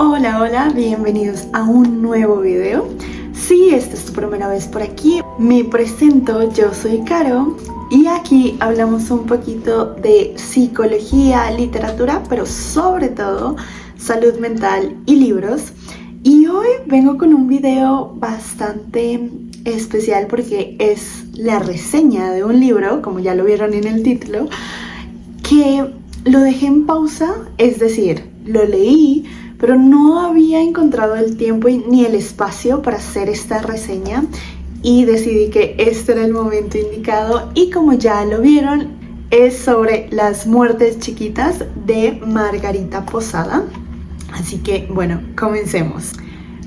Hola, hola, bienvenidos a un nuevo video. Si esta es tu primera vez por aquí, me presento, yo soy Caro y aquí hablamos un poquito de psicología, literatura, pero sobre todo salud mental y libros. Y hoy vengo con un video bastante especial porque es la reseña de un libro, como ya lo vieron en el título, que lo dejé en pausa, es decir, lo leí, pero no había encontrado el tiempo ni el espacio para hacer esta reseña y decidí que este era el momento indicado y como ya lo vieron, es sobre Las muertes chiquitas de Margarita Posada. Así que bueno, comencemos.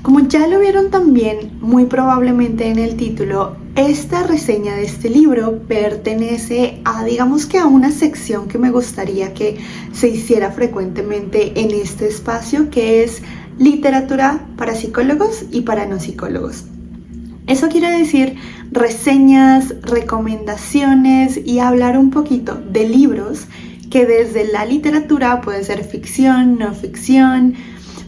Como ya lo vieron también muy probablemente en el título, esta reseña de este libro pertenece a, digamos que a una sección que me gustaría que se hiciera frecuentemente en este espacio, que es literatura para psicólogos y para no psicólogos. Eso quiere decir reseñas, recomendaciones y hablar un poquito de libros que desde la literatura puede ser ficción, no ficción,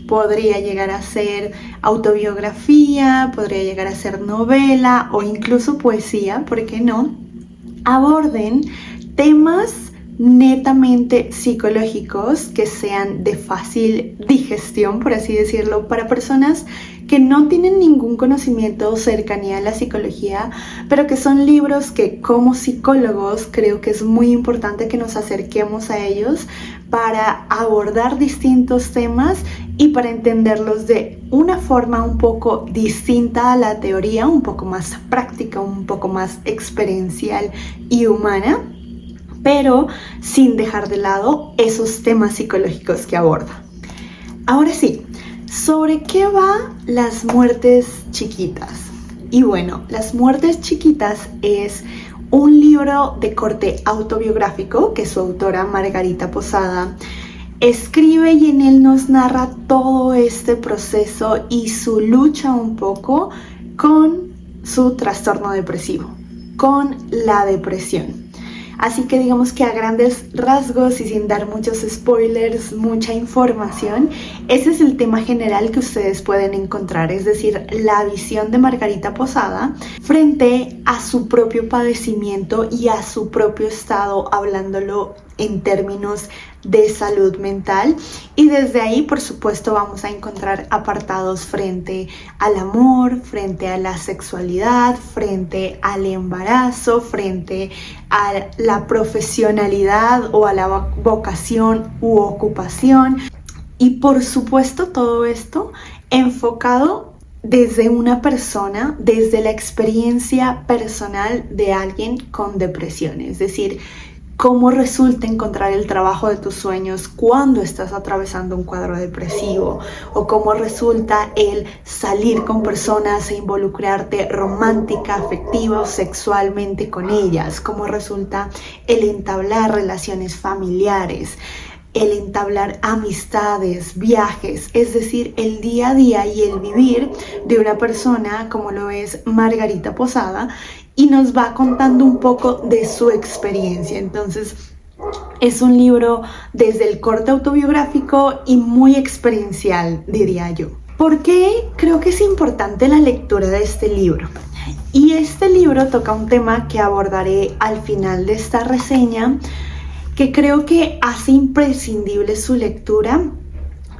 podría llegar a ser autobiografía, podría llegar a ser novela o incluso poesía, ¿por qué no? Aborden temas netamente psicológicos que sean de fácil digestión, por así decirlo, para personas que no tienen ningún conocimiento o cercanía a la psicología, pero que son libros que como psicólogos creo que es muy importante que nos acerquemos a ellos para abordar distintos temas y para entenderlos de una forma un poco distinta a la teoría, un poco más práctica, un poco más experiencial y humana, pero sin dejar de lado esos temas psicológicos que aborda. Ahora sí, ¿sobre qué va Las muertes chiquitas? Y bueno, Las muertes chiquitas es un libro de corte autobiográfico que su autora Margarita Posada escribe y en él nos narra todo este proceso y su lucha un poco con su trastorno depresivo, con la depresión. Así que digamos que a grandes rasgos y sin dar muchos spoilers, mucha información, ese es el tema general que ustedes pueden encontrar, es decir, la visión de Margarita Posada frente a su propio padecimiento y a su propio estado, hablándolo en términos de salud mental, y desde ahí por supuesto vamos a encontrar apartados frente al amor, frente a la sexualidad, frente al embarazo, frente a la profesionalidad o a la vocación u ocupación, y por supuesto todo esto enfocado desde una persona, desde la experiencia personal de alguien con depresión, es decir, cómo resulta encontrar el trabajo de tus sueños cuando estás atravesando un cuadro depresivo, o cómo resulta el salir con personas e involucrarte romántica, afectiva o sexualmente con ellas, cómo resulta el entablar relaciones familiares, el entablar amistades, viajes, es decir, el día a día y el vivir de una persona como lo es Margarita Posada, y nos va contando un poco de su experiencia. Entonces, es un libro desde el corte autobiográfico y muy experiencial, diría yo. ¿Por qué creo que es importante la lectura de este libro? Y este libro toca un tema que abordaré al final de esta reseña, que creo que hace imprescindible su lectura,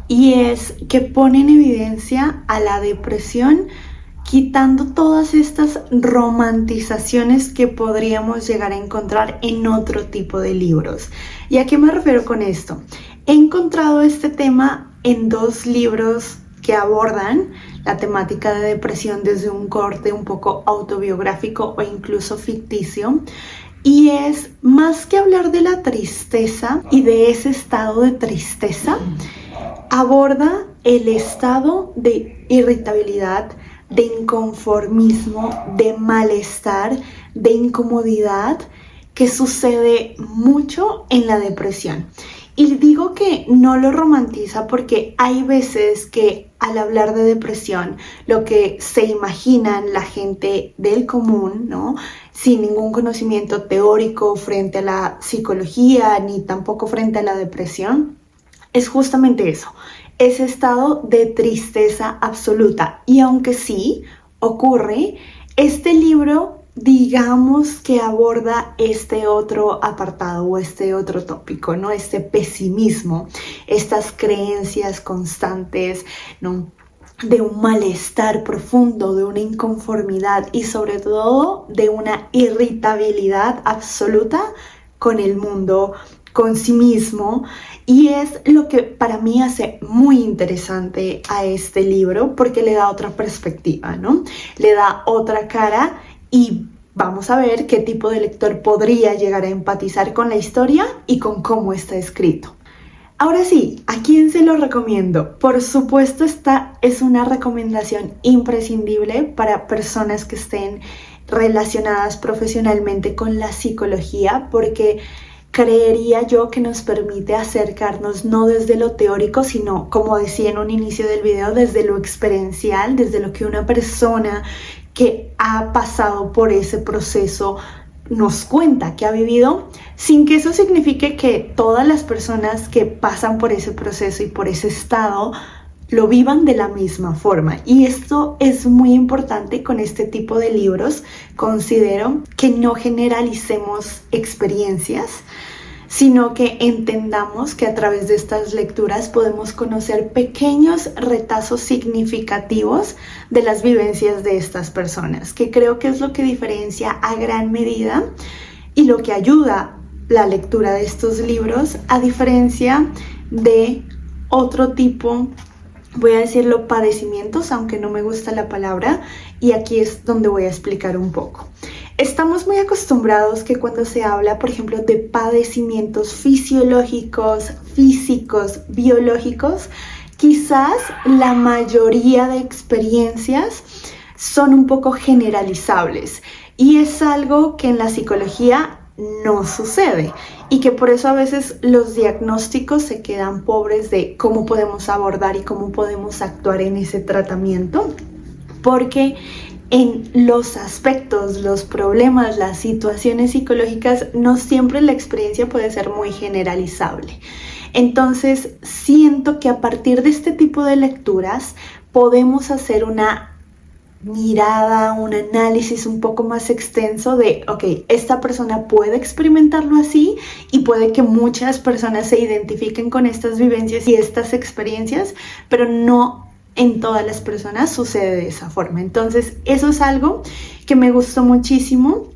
y es que pone en evidencia a la depresión, quitando todas estas romantizaciones que podríamos llegar a encontrar en otro tipo de libros. ¿Y a qué me refiero con esto? He encontrado este tema en dos libros que abordan la temática de depresión desde un corte un poco autobiográfico o incluso ficticio. Y es más que hablar de la tristeza y de ese estado de tristeza, aborda el estado de irritabilidad, de inconformismo, de malestar, de incomodidad que sucede mucho en la depresión. Y digo que no lo romantiza porque hay veces que al hablar de depresión, lo que se imaginan la gente del común, ¿no?, sin ningún conocimiento teórico frente a la psicología ni tampoco frente a la depresión, es justamente eso, ese estado de tristeza absoluta. Y aunque sí ocurre, este libro, digamos que aborda este otro apartado o este otro tópico, ¿no? Este pesimismo, estas creencias constantes, ¿no? De un malestar profundo, de una inconformidad y sobre todo de una irritabilidad absoluta con el mundo, con sí mismo. Y es lo que para mí hace muy interesante a este libro, porque le da otra perspectiva, ¿no? Le da otra cara y vamos a ver qué tipo de lector podría llegar a empatizar con la historia y con cómo está escrito. Ahora sí, ¿a quién se lo recomiendo? Por supuesto, esta es una recomendación imprescindible para personas que estén relacionadas profesionalmente con la psicología, porque creería yo que nos permite acercarnos no desde lo teórico, sino, como decía en un inicio del video, desde lo experiencial, desde lo que una persona que ha pasado por ese proceso nos cuenta, que ha vivido, sin que eso signifique que todas las personas que pasan por ese proceso y por ese estado lo vivan de la misma forma. Y esto es muy importante con este tipo de libros. Considero que no generalicemos experiencias, sino que entendamos que a través de estas lecturas podemos conocer pequeños retazos significativos de las vivencias de estas personas, que creo que es lo que diferencia a gran medida y lo que ayuda la lectura de estos libros, a diferencia de otro tipo, voy a decirlo, padecimientos, aunque no me gusta la palabra, y aquí es donde voy a explicar un poco. Estamos muy acostumbrados que cuando se habla, por ejemplo, de padecimientos fisiológicos, físicos, biológicos, quizás la mayoría de experiencias son un poco generalizables, y es algo que en la psicología no sucede y que por eso a veces los diagnósticos se quedan pobres de cómo podemos abordar y cómo podemos actuar en ese tratamiento, porque en los aspectos, los problemas, las situaciones psicológicas, no siempre la experiencia puede ser muy generalizable. Entonces, siento que a partir de este tipo de lecturas podemos hacer una mirada, un análisis un poco más extenso de, ok, esta persona puede experimentarlo así y puede que muchas personas se identifiquen con estas vivencias y estas experiencias, pero no en todas las personas sucede de esa forma. Entonces, eso es algo que me gustó muchísimo,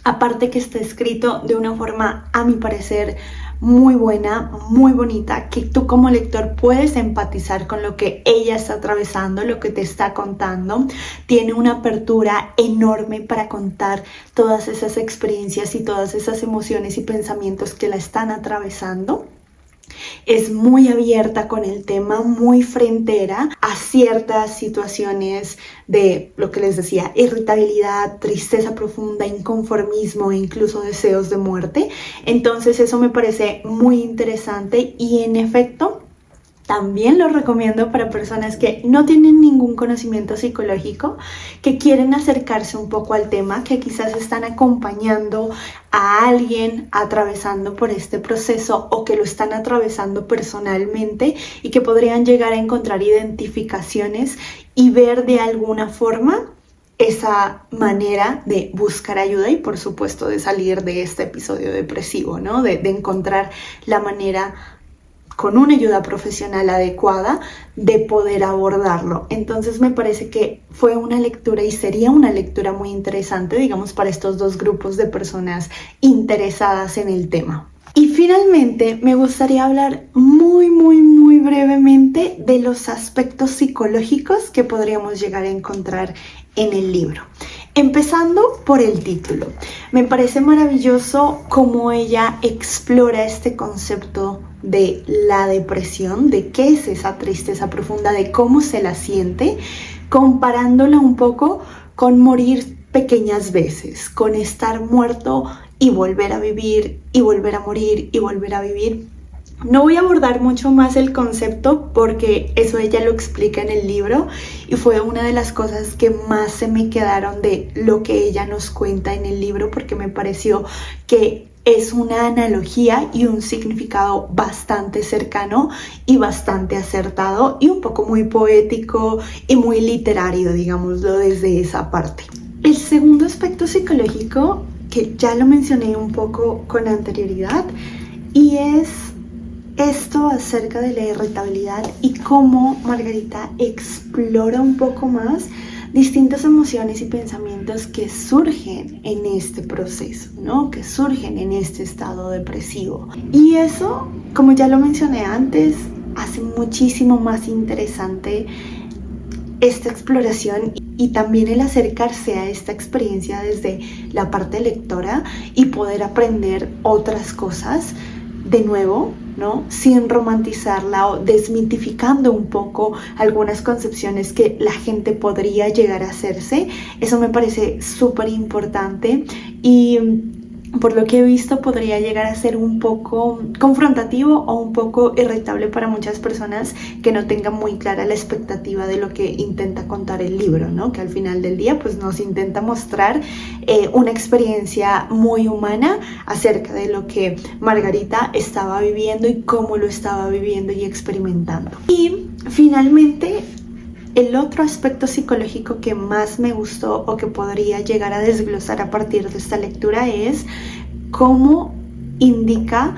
aparte que está escrito de una forma, a mi parecer, muy buena, muy bonita, que tú como lector puedes empatizar con lo que ella está atravesando, lo que te está contando. Tiene una apertura enorme para contar todas esas experiencias y todas esas emociones y pensamientos que la están atravesando. Es muy abierta con el tema, muy frentera a ciertas situaciones de lo que les decía, irritabilidad, tristeza profunda, inconformismo e incluso deseos de muerte. Entonces eso me parece muy interesante y en efecto también lo recomiendo para personas que no tienen ningún conocimiento psicológico, que quieren acercarse un poco al tema, que quizás están acompañando a alguien atravesando por este proceso o que lo están atravesando personalmente y que podrían llegar a encontrar identificaciones y ver de alguna forma esa manera de buscar ayuda y por supuesto de salir de este episodio depresivo, ¿no? De encontrar la manera con una ayuda profesional adecuada de poder abordarlo. Entonces me parece que fue una lectura y sería una lectura muy interesante, digamos, para estos dos grupos de personas interesadas en el tema. Y finalmente me gustaría hablar muy brevemente de los aspectos psicológicos que podríamos llegar a encontrar en el libro. Empezando por el título. Me parece maravilloso cómo ella explora este concepto de la depresión, de qué es esa tristeza profunda, de cómo se la siente, comparándola un poco con morir pequeñas veces, con estar muerto y volver a vivir, y volver a morir, y volver a vivir. No voy a abordar mucho más el concepto porque eso ella lo explica en el libro y fue una de las cosas que más se me quedaron de lo que ella nos cuenta en el libro, porque me pareció que es una analogía y un significado bastante cercano y bastante acertado y un poco muy poético y muy literario, digámoslo desde esa parte. El segundo aspecto psicológico, que ya lo mencioné un poco con anterioridad, y es esto acerca de la irritabilidad y cómo Margarita explora un poco más distintas emociones y pensamientos que surgen en este proceso, ¿no? Que surgen en este estado depresivo. Y eso, como ya lo mencioné antes, hace muchísimo más interesante esta exploración y también el acercarse a esta experiencia desde la parte lectora y poder aprender otras cosas de nuevo, ¿no? Sin romantizarla o desmitificando un poco algunas concepciones que la gente podría llegar a hacerse. Eso me parece súper importante y por lo que he visto podría llegar a ser un poco confrontativo o un poco irritable para muchas personas que no tengan muy clara la expectativa de lo que intenta contar el libro, ¿no? Que al final del día pues nos intenta mostrar una experiencia muy humana acerca de lo que Margarita estaba viviendo y cómo lo estaba viviendo y experimentando. Y finalmente, el otro aspecto psicológico que más me gustó o que podría llegar a desglosar a partir de esta lectura es cómo indica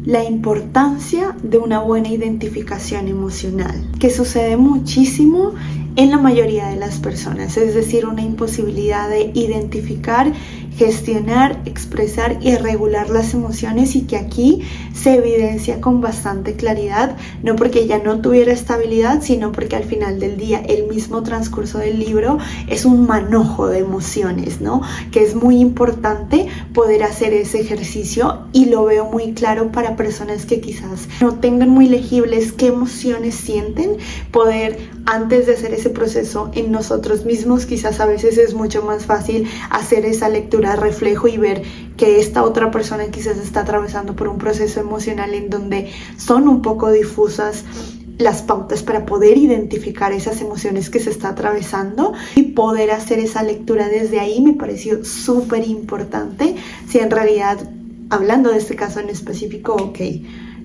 la importancia de una buena identificación emocional, que sucede muchísimo en la mayoría de las personas, es decir, una imposibilidad de identificar, gestionar, expresar y regular las emociones, y que aquí se evidencia con bastante claridad, no porque ella no tuviera estabilidad, sino porque al final del día el mismo transcurso del libro es un manojo de emociones, ¿no? Que es muy importante poder hacer ese ejercicio, y lo veo muy claro para personas que quizás no tengan muy legibles qué emociones sienten, poder antes de hacer ese proceso en nosotros mismos. Quizás a veces es mucho más fácil hacer esa lectura reflejo y ver que esta otra persona quizás está atravesando por un proceso emocional en donde son un poco difusas las pautas para poder identificar esas emociones que se está atravesando, y poder hacer esa lectura desde ahí me pareció súper importante. Si en realidad, hablando de este caso en específico, ok,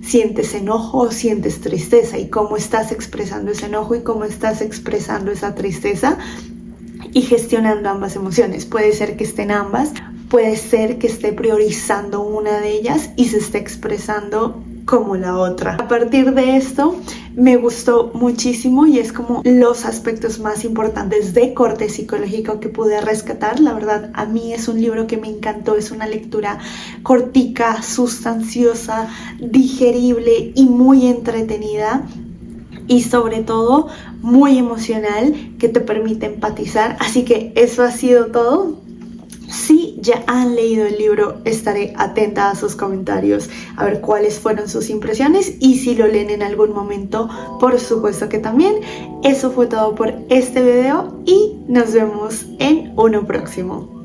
sientes enojo o sientes tristeza, y cómo estás expresando ese enojo y cómo estás expresando esa tristeza, y gestionando ambas emociones. Puede ser que estén ambas, puede ser que esté priorizando una de ellas y se esté expresando como la otra. A partir de esto me gustó muchísimo, y es como los aspectos más importantes de corte psicológico que pude rescatar. La verdad, a mí es un libro que me encantó, es una lectura cortica, sustanciosa, digerible y muy entretenida, y sobre todo muy emocional, que te permite empatizar. Así que eso ha sido todo. Si ya han leído el libro, estaré atenta a sus comentarios, a ver cuáles fueron sus impresiones, y si lo leen en algún momento, por supuesto que también. Eso fue todo por este video y nos vemos en uno próximo.